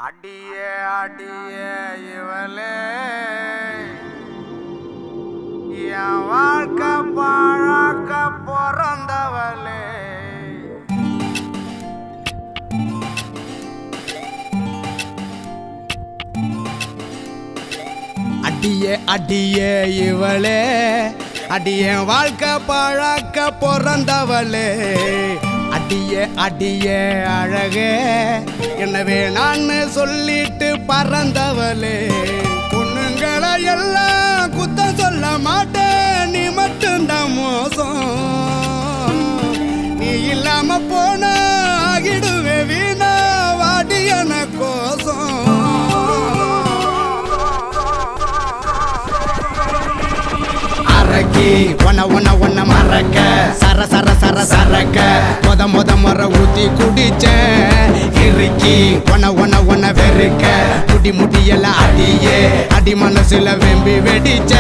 அடியே அடியே இவளே என் வாழ்க்கை பாழாக்க பிறந்தவளே. அடியே அடியே இவளே அடியே வாழ்க்கை பாழாக்க பிறந்தவளே. அடியே அடியே அழகே எனவே நான் சொல்லிட்டு பறந்தவளே. பொண்ணுங்களை எல்லாம் குத்தம் சொல்ல மாட்டேன், நீ மட்டும்தான் மோசம். நீ இல்லாம போன ஆகிடுவே வீணா வாடியன கோசம். ஒன்ன மறக்க சர சர சர சரக்க முத முற ஊத்தி குடிச்ச இறுக்கி ஒன்ன வெறுக்க முடியெல்லாம் அடியே அடி மனசுல வெம்பி வெடிச்ச.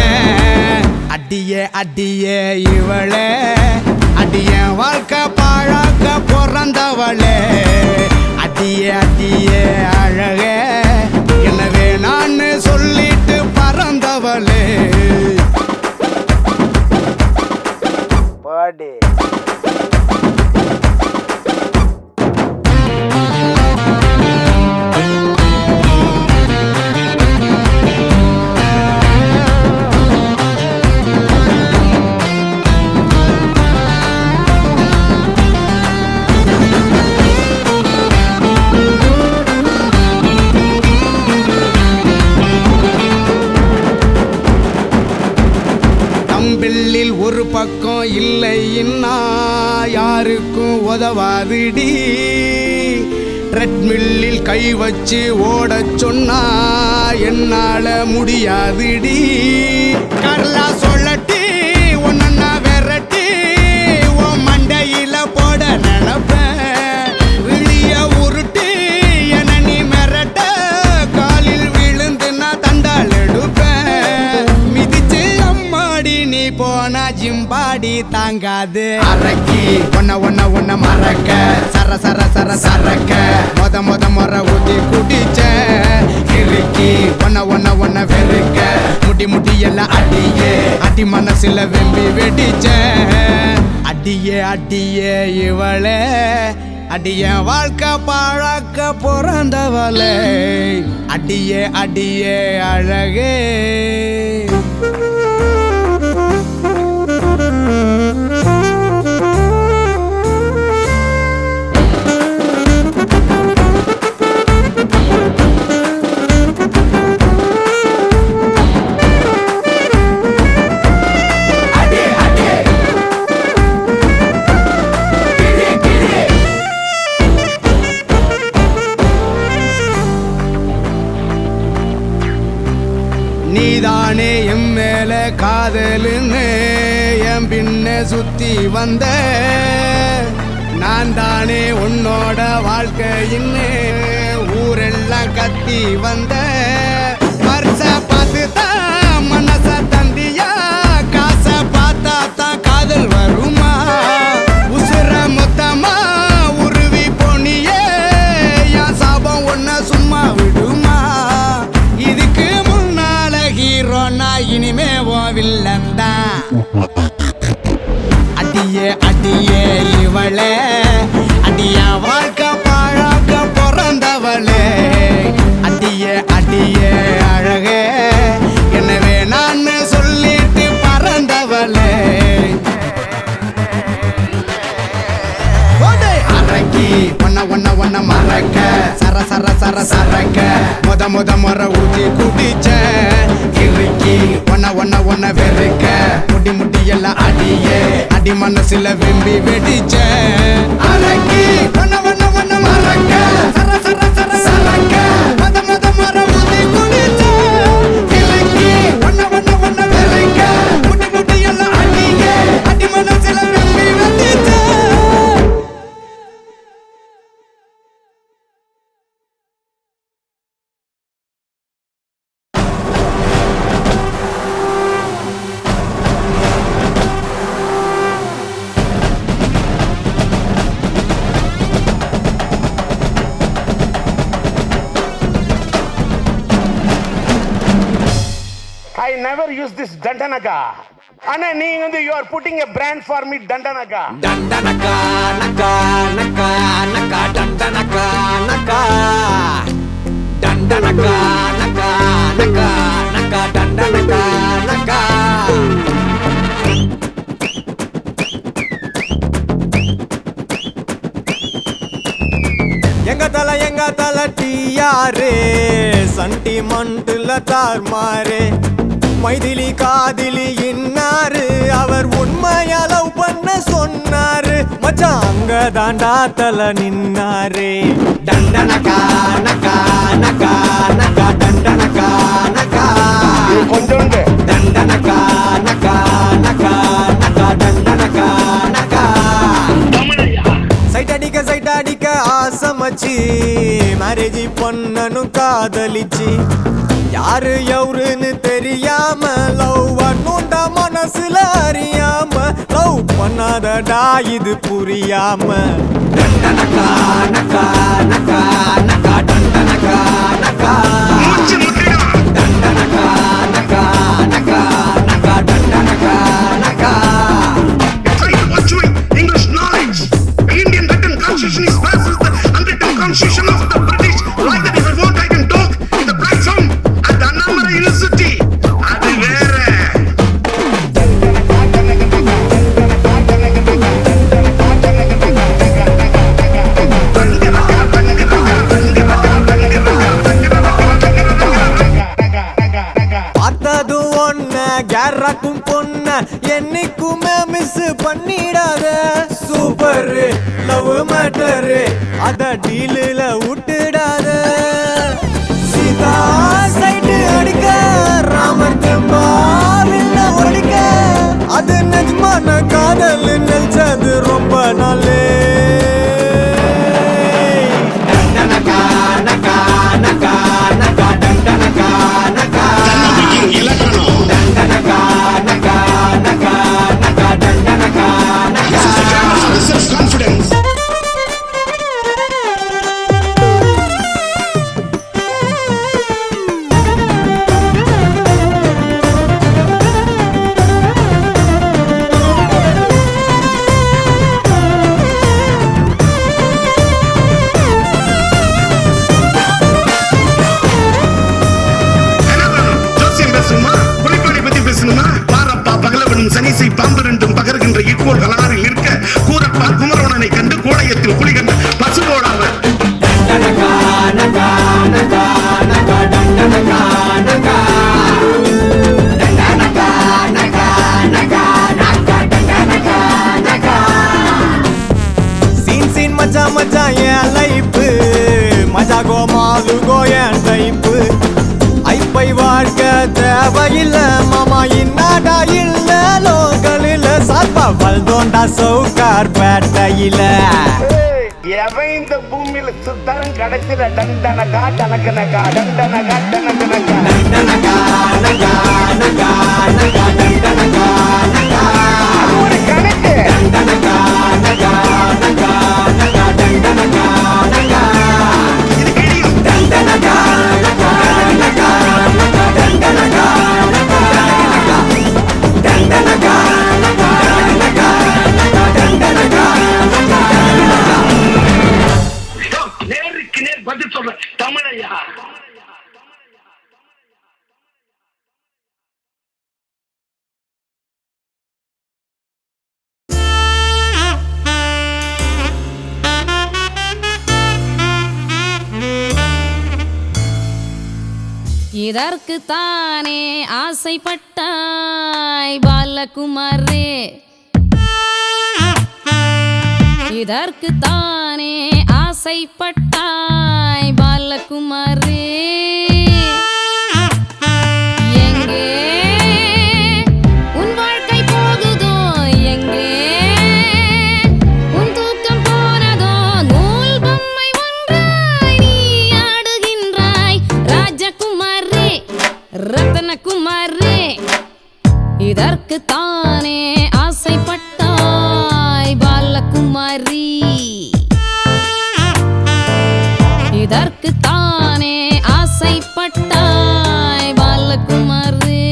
அடியே அடியே இவளே அடிய வாழ்க்கை பாழாக்க பிறந்தவளே. அடியே அடியே அழகே எனவே நான் சொல்லிட்டு பறந்தவளே. பாடி தம்பிள்ளில் ஒரு பக்கம் இல்லைன்னா யாருக்கும் உதவாதுடி. ட்ரெட்மில்லில் கை வச்சு ஓடச் சொன்னா என்னால முடியாதுடி. கரலா சொல்லட்டி ஒன்னா விரட்டி ஓ மண்டையில போட நினைப்பேன். விழிய உருட்டி என நீ மிரட்ட காலில் விழுந்து நான் தண்டால் எடுப்பேன். மிதிச்சு அம்மாடி நீ போனா ஜிம்பாடி தாங்காது. அரக்கி ஒன்ன மறக்க சர சர சர சரக்க முத முற ஊத்தி குடிச்ச இறுக்கி ஒன்ன வெறுக்க முடியெல்லாம் அடியே அடி மனசுல வெம்பி வெடிச்ச. அடியே அடியே இவளே அடிய வாழ்க்கை பாழாக்க பிறந்தவளே. அடியே அடியே அழகே நீதானே என் மேல காதலுன்னு என் பின்ன சுத்தி வந்த. நான் தானே உன்னோட வாழ்க்கையின்னு ஊரெல்லாம் கத்தி வந்த. வருஷ பார்த்து தான் மனச தந்தியா காசை பார்த்தா தான் காதல் வருமா. உசுர மொத்தமா உருவி போனியே என் சாபம் ஒன்ன சும்மா விடுமா. இதுக்கு ஹீரோனா இனிமே வில்லந்தா. அடியே அடியே இவளே அடிய வாழ்க்கை பாழாக்க பிறந்தவளே. அடியே அடியே அழகே எனவே நான் சொல்லிட்டு பறந்தவளே. அரக்கி ஒன்ன மறக்க சர சர சர சரக்க முத முற ஊத்தி குடிச்ச இறுக்கி ஒன்ன வெறுக்க முடியெல்லாம் அடியே அடி மனசுல வெம்பி வெடிச்ச. அரக்கி ஒன்ன மறக்க சர சர சர சரக்க முத முற ஊத்தி குடிச்ச இறுக்கி ஒன்ன வெறுக்க முடியெல்லாம் அடியே அடி மனசுல வெம்பி வெடிச்ச. never use this Dandanaka. Anna, you are putting a brand for me, Dandanaka. Dandanaka, naka, naka, naka, Dandanaka, naka. Dandanaka, naka, naka, naka, Dandanaka, naka. எங்க தல டியாரே சண்டிமண்டுல தார்மாரே மைதிலி காதிலி இன்னாரு அவர் உண்மையா லவ் பண்ண சொன்னாரு மச்சான் அங்க தாண்டா தல நின்னாரே டண்டனகா நகா நகா நகா டண்டனகா நகா கொஞ்சோண்டு டண்டனகா நகா நகா நகா டண்டனகா நகா சைட் அடிக்க ஆசமச்சி மேரேஜ் பண்ணனும் காதலிச்சு யாரு எவருன்னு தெரியாம லவ் பண்ணுண்டா மனசுல அறியாம லவ் பண்ணாதடா இது புரியாம டண்டனகா நகா நகா நகா டண்டனகா நகா டண்டனகா நகா நகா நகா டண்டனகா நகா English knowledge. Indian written constitution is versus the unwritten constitution of the British. Like that, if I want, I can talk in the platform at the Annamala University. அது வேற. பார்த்தது ஒன்ன கேரக்கும் பொண்ண என்னைக்குமே மிஸ் பண்ணிடாத சூப்பர் லவ் மேட்டர் அத டீலில் விட்டுடாத Sita site அடிக்க ராமர் தெம்பாவில்ல ஒழிக்க அது நிஜமான காதல் நினைச்சது ரொம்ப நாளே டண்டனகா நகா நகா நகா டண்டனகா நகா இலக்கணம். டண்டனகா நகா நகா நகா டண்டனகா நகா This is the grammar for the self-confidence. என்ன வேணும்? ஜோசியம் பேசணுமா? புலிப்பாணி பத்தி பேசணுமா? பாரப்பா பகலவனும் சனிசை பாம்பு ரெண்டும் பகர்கின்ற இக்கோள் கலாரில் இருக்க கூரப்பா குமரவனனை கண்டு கோடையத்தில் குளி கண்ட பசுபோடாவர் டண்டனகா நகா நகா நகா டண்டனகா நகா டண்டனகா நகா நகா நகா டண்டனகா நகா சீன் மச்சான் என் லைஃப் மஜா கோமாலு கோயன் டைப்பு ஐப்பை வாழ்க்க தேவையில்ல மாமா இன்னாடா இல்ல லோக்கலில் சாப்பா வல்தோண்டா சவுக்கார் பேட்டையில எவன் இந்த பூமியில சுத்தரம் கிடைச்சிட டண்டனகா டனக்கனகா டண்டனகா டனக்கனகா டண்டனகா நகா நகா நகா டண்டனகா நகா அது ஒரு கணக்கு. டண்டனகா நகா நகா நகா டண்டனகா நகா இது கிழியும். டண்டனகா நகா நகா நகா டண்டனகா நகா டண்டனகா நகா நகா நகா டண்டனகா நகா நேருக்கு நேர் பதில் சொல்ற தமிழையா. இதற்கு தானே ஆசைப்பட்டாய் பாலகுமாரே இதற்கு தானே ஆசைப்பட்டாய் பாலகுமாரே எங்கே உன் வாழ்க்கை போகுதோ எங்கே உன் தூக்கம் போனதோ நூல் பொம்மை ஒன்றாய் நீ ஆடுகின்றாய் ராஜகுமாரே ரத்தனகுமாரே இதற்கு தானே ஆசைப்பட்டாய் பாலகுமாரி இதற்கு தானே ஆசைப்பட்டாய் பாலகுமாரே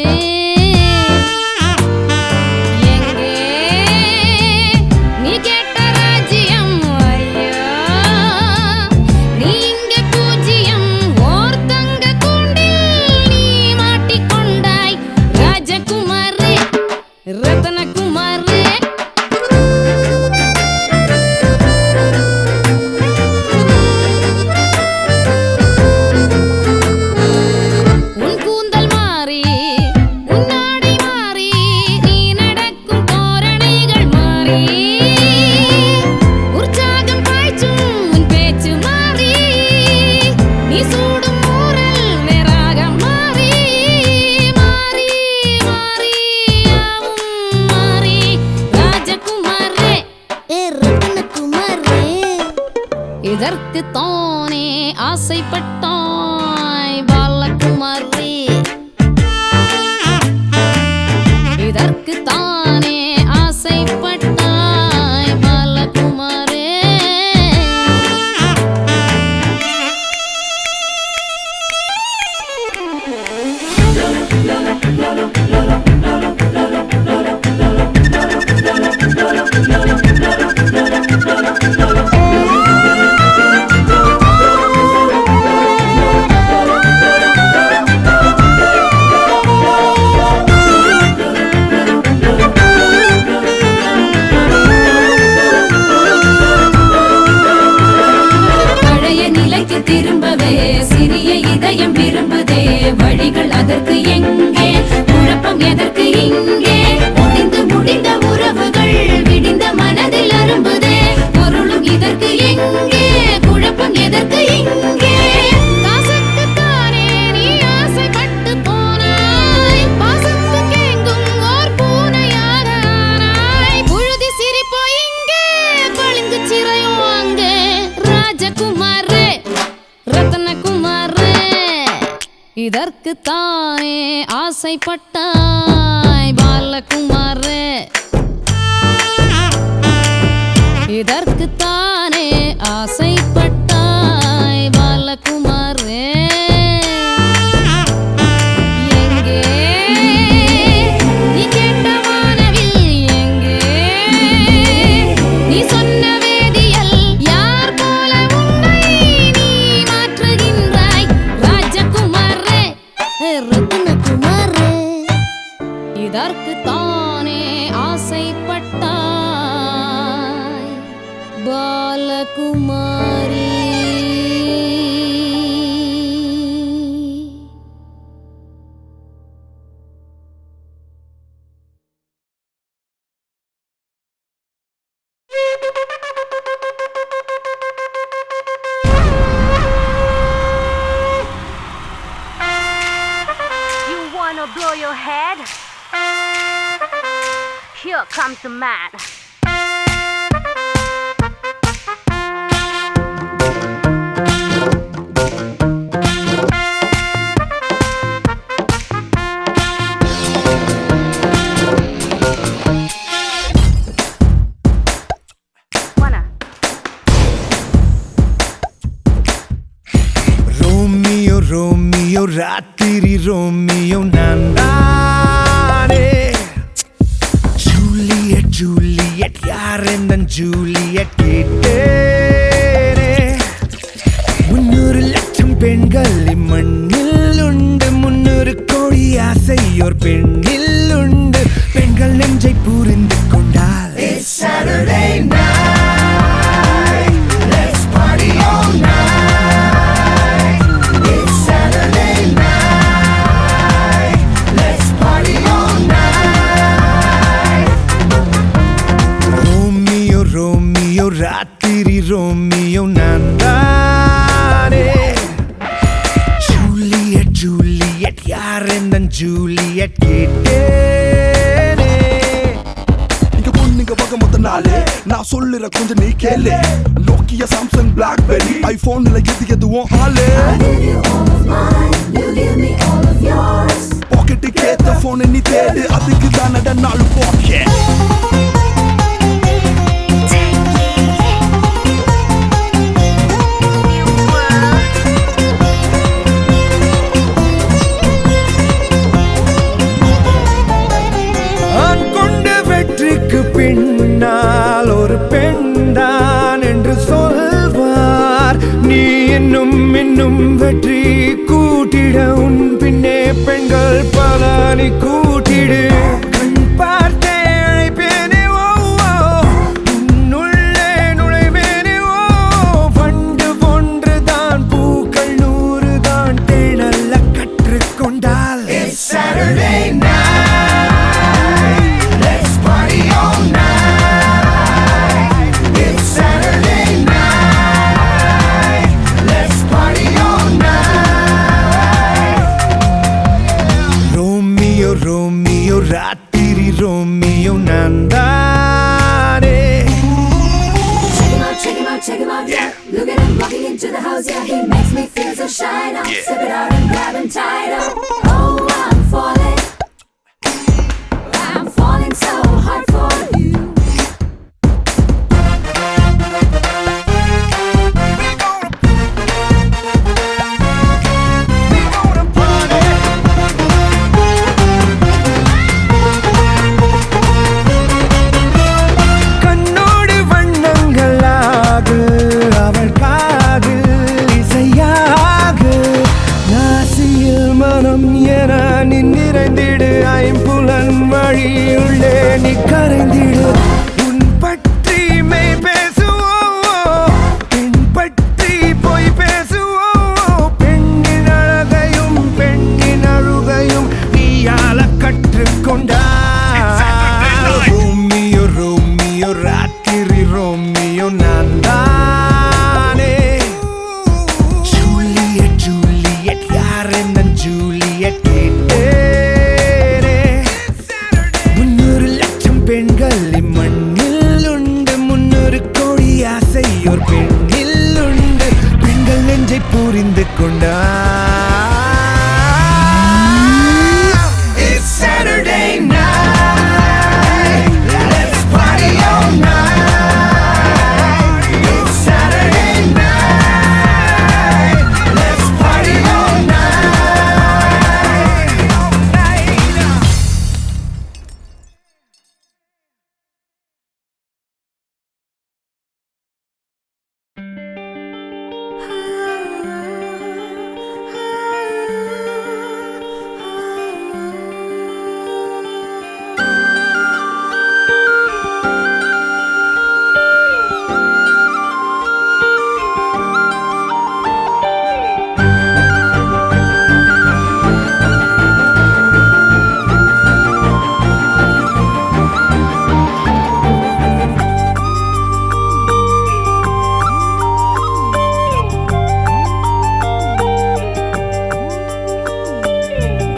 ஆசைப்பட்டாய் பாலகுமாரி இதற்கு தானே ஆசைப்பட்டாய் பாலகுமாரே பழைய நிலைக்கு திரும்பவே சிறிய இதயம் விரும்புதே வழிகள் அதற்கு எங்கே குழப்பம் எதற்கு இங்கே முடிந்த உறவுகள் விடிந்த மனதில் அரும்புதே பொருளும் இதற்கு எங்கே குழப்பம் எதற்கு இங்கே காசுக்குத்தானே நீ ஆசைப்பட்டு போனாய் பாசத்துக்கு எங்கும் ஓர் பூனையாக ஆனாய் புழுதி சிரிப்போ இங்கே பளிங்கு சிறையோ அங்கே ராஜகுமாரே ரத்னகுமாரே இதற்கு தானே ஆசைப்பட்டாய் பாலகுமாரே இதற்கு தானே ஆசைப்பட்டாய் பாலகுமாரே எங்கே நீ கேட்ட வானவில் எங்கே நீ சொன்ன வேதியல் யார் போல உன்னை நீ மாற்றுகின்றாய் ராஜகுமாரே ரத்னகுமாரே இதற்கு தானே ஆசைப்பட்டாய் Balakumari You wanna blow your head? Here comes the man. Wanna? Romeo Romeo ராத்திரி ரோமியோ நான் தானே ஜூலியட் ஜூலியட் யார் இந்த ஜூலியட் கேட்டேனே 300 லட்சம் பெண்கள் இம்மண்ணில் உண்டு 300 கோடி ஆசையோர் பெண்ணில் உண்டு பெண்கள் நெஞ்சை புரிந்து கொண்டால் It's Saturday night Let's party all night It's Saturday night Let's party all night Romeo Romeo ராத்திரி ரோமியோ நான் தானே ஜூலியட் ஜூலியட் யார் இந்த ஜூலியட் கேட்டேனே இங்க பொண்ணுங்க வகை மொத்த நாளே நான் சொல்லுற கொஞ்சம் நீ கேளு நோக்கியா சாம்சங் பிளாக்பெரி ஐபோன்ல எதுவும் ஆளு பாக்கெட்டுக்கு ஏத்த போன் நீ தேடு அதுக்கு தானட நாலு பாக்கெட் ஆண் கொண்ட வெற்றிக்கு பின்னால் ஒரு பெண்தான் என்று சொல்வார் நீ இன்னும் இன்னும் வெற்றி கூட்டிட உன் பின்னே பெண்கள் பல நீ கூட்டிடு கண் பார்த்தே அழைப்பேனே ஓ உன்னுள்ளே நுழைவேனே ஓ வண்டு ஒன்றுதான் பூக்கள் 100 தான் தேனல்ல கற்றுக்கொண்டால் Saturday night Let's party all night It's Saturday night Let's party all night Romeo shine on, sip it out and grab him tighter. Oh, I'm falling so hard for you. கண்ணோடு வண்ணங்களாக அவள் காதில் இசையாக நாசியில் மனம் என நீ நிறைந்திடு ஐம்புலன் வழியுள்ளே நீ கரைந்திடு உன் பற்றி மெய் பேசுவோம் பெண் பற்றி பொய் பேசுவோம் பெண்ணின் அழகையும் பெண்ணின் அழுகையும் நீயால கற்றுக்கொண்டாய் ரோமியோ ரோமியோ ராத்திரி ரோமியோ நான் தானே ஜூலியட் ஜூலியட் யார் என்ன ஜூலியட் கேட்டேனே 300 லட்சம் பெண்கள் இம்மண்ணில் உண்டு 300 கோடி ஆசை ஒரு பெண்ணில் உண்டு பெண்கள் நெஞ்சை புரிந்து கொண்டார் It's Saturday night. Let's party all night. It's Saturday night. Let's party all night.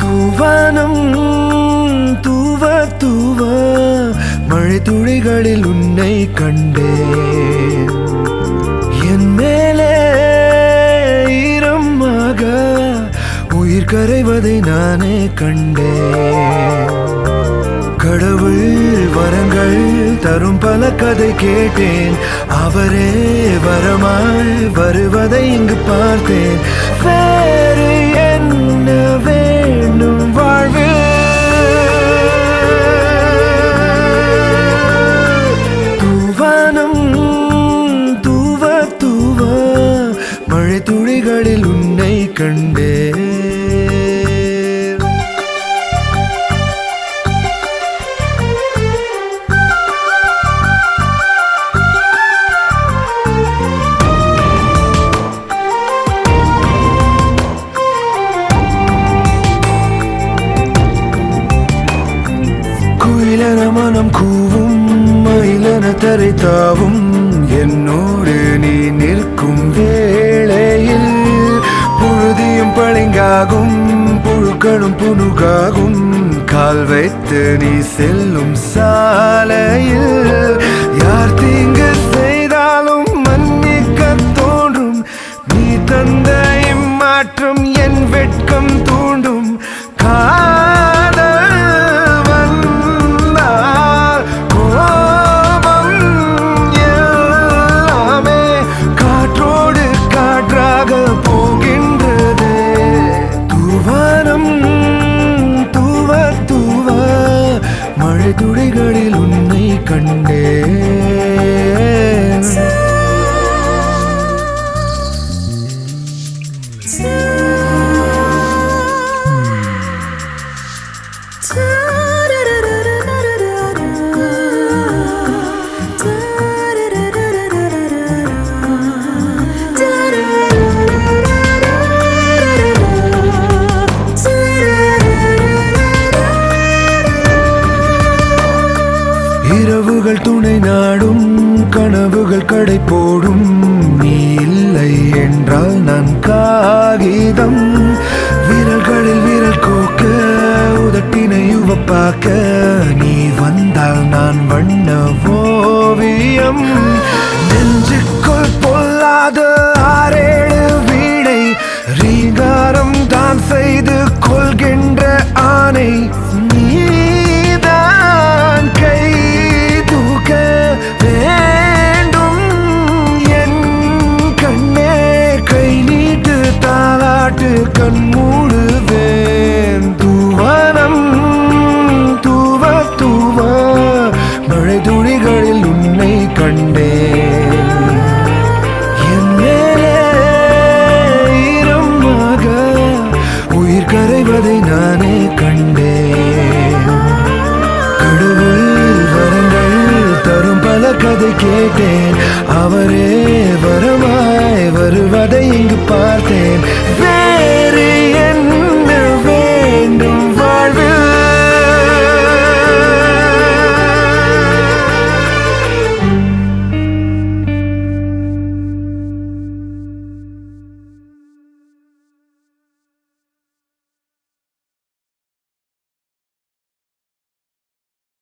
Thoovanam தூவ தூவ மழை துளிகளில் உன்னை கண்டேன் என் மேலே ஈரமாக உயிர் கரைவதை நானே கண்டேன் கடவுள் வரங்கள் தரும் பல கதை கேட்டேன் அவரே வரமாய் வருவதை இங்கு பார்த்தேன் வேறு என்ன வேண்டும் வாழ்வில் தூவானம் தூவ தூவ மழை துளிகளில் உன்னை கண்டேன் குயிலென மனம் கூவும் மயிலென தரை தாவும் என்னோடு நீ நிற்கும் வேளையில் புழுதியும் பளிங்காகும் புழுக்களும் புனுகாகும் கால் வைத்து நீ செல்லும் சாலையில் யார் தீங்கு செய்தாலும் மன்னிக்க தோன்றும் நீ தந்த இம்மாற்றம் என் வெட்கம் தூண்டும் காதல் வந்தால் கோபம் எல்லாமே காற்றோடு காற்றாக போகின்றது தூவானம் தூவ தூவ மழை துளிகளில் உன்னை கண்டேன் இரவுகள் துணை நாடும் கனவுகள் கடை போடும் நீ இல்லை என்றால் நான் காகிதம் விரல்களில் விரல் கோக்க உதட்டினை உவப்பாக்க நீ வந்தால் நான் வண்ண ஓவியம் நெஞ்சுக்குள் பொல்லாத ஆறேழு வீணை சிங்காரம் தான் செய்து கொள்கின்ற ஆணை நீதான் கை தூக்க வேண்டும் என் கண்ணே கை நீட்டு தாளாட்டு கண் மூடுவேன் தூவானம் தூவ தூவ மழை துளிகளில் உன்னை கண்டேன் என் மேலே ஈரமாக உயிர் கரைவதை நானே கண்டேன் கடவுள் வரங்கள் தரும் பல கதை கேட்டேன் அவரே